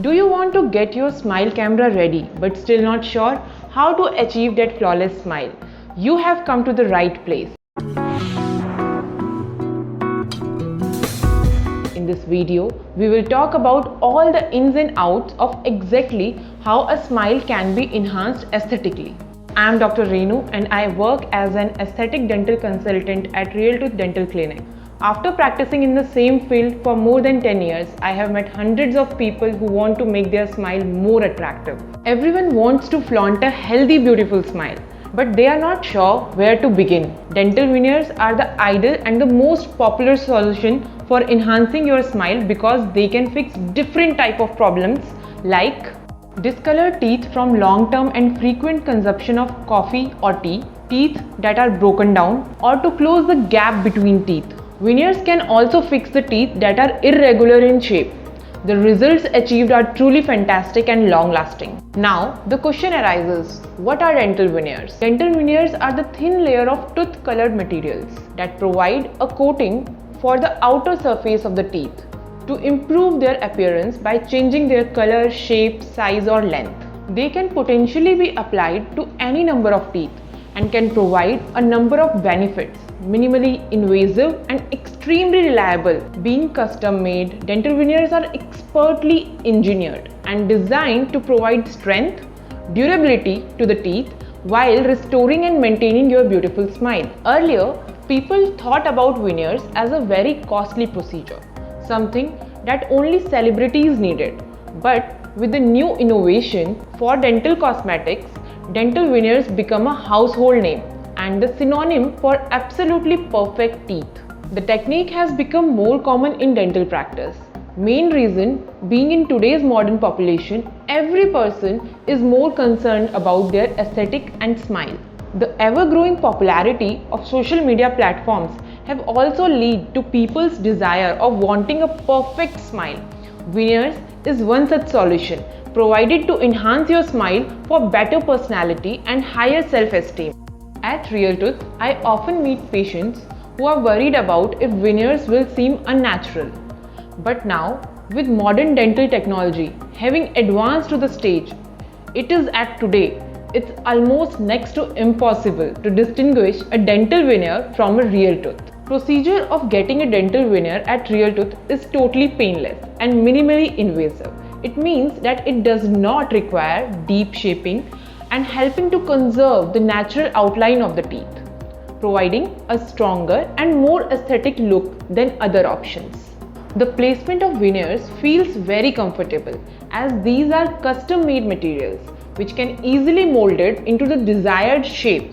Do you want to get your smile camera ready but still not sure how to achieve that flawless smile? You have come to the right place. In this video, we will talk about all the ins and outs of exactly how a smile can be enhanced aesthetically. I am Dr. Renu and I work as an aesthetic dental consultant at Realtooth Dental Clinic. After practicing in the same field for more than 10 years, I have met hundreds of people who want to make their smile more attractive. Everyone wants to flaunt a healthy, beautiful smile, but they are not sure where to begin. Dental veneers are the ideal and the most popular solution for enhancing your smile because they can fix different type of problems like discolored teeth from long-term and frequent consumption of coffee or tea, teeth that are broken down, or to close the gap between teeth. Veneers can also fix the teeth that are irregular in shape. The results achieved are truly fantastic and long-lasting. Now, the question arises, what are dental veneers? Dental veneers are the thin layer of tooth-colored materials that provide a coating for the outer surface of the teeth to improve their appearance by changing their color, shape, size or length. They can potentially be applied to any number of teeth and can provide a number of benefits. Minimally invasive and extremely reliable. Being custom made, dental veneers are expertly engineered and designed to provide strength, durability to the teeth while restoring and maintaining your beautiful smile. Earlier, people thought about veneers as a very costly procedure, something that only celebrities needed. But with the new innovation for dental cosmetics, dental veneers become a household name and the synonym for absolutely perfect teeth. The technique has become more common in dental practice. Main reason being in today's modern population, every person is more concerned about their aesthetic and smile. The ever-growing popularity of social media platforms have also led to people's desire of wanting a perfect smile. Veneers is one such solution, provided to enhance your smile for better personality and higher self-esteem. At Realtooth, I often meet patients who are worried about if veneers will seem unnatural. But now, with modern dental technology having advanced to the stage it is at today, it's almost next to impossible to distinguish a dental veneer from a real tooth. Procedure of getting a dental veneer at Realtooth is totally painless and minimally invasive. It means that it does not require deep shaping and helping to conserve the natural outline of the teeth, providing a stronger and more aesthetic look than other options. The placement of veneers feels very comfortable as these are custom-made materials which can easily molded into the desired shape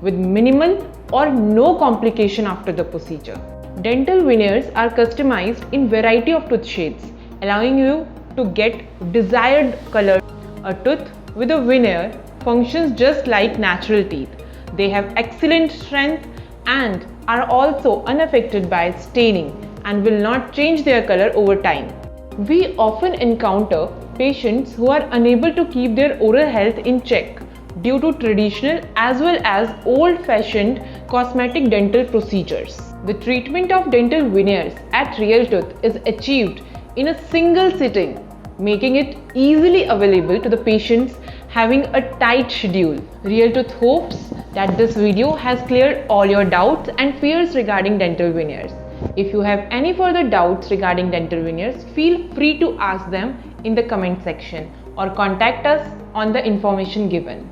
with minimal or no complication after the procedure. Dental veneers are customized in variety of tooth shades, allowing you to get desired color. A tooth with a veneer functions just like natural teeth. They have excellent strength and are also unaffected by staining and will not change their color over time. We often encounter patients who are unable to keep their oral health in check due to traditional as well as old-fashioned cosmetic dental procedures. The treatment of dental veneers at Realtooth is achieved in a single sitting, making it easily available to the patients having a tight schedule. Realtooth hopes that this video has cleared all your doubts and fears regarding dental veneers. If you have any further doubts regarding dental veneers, feel free to ask them in the comment section or contact us on the information given.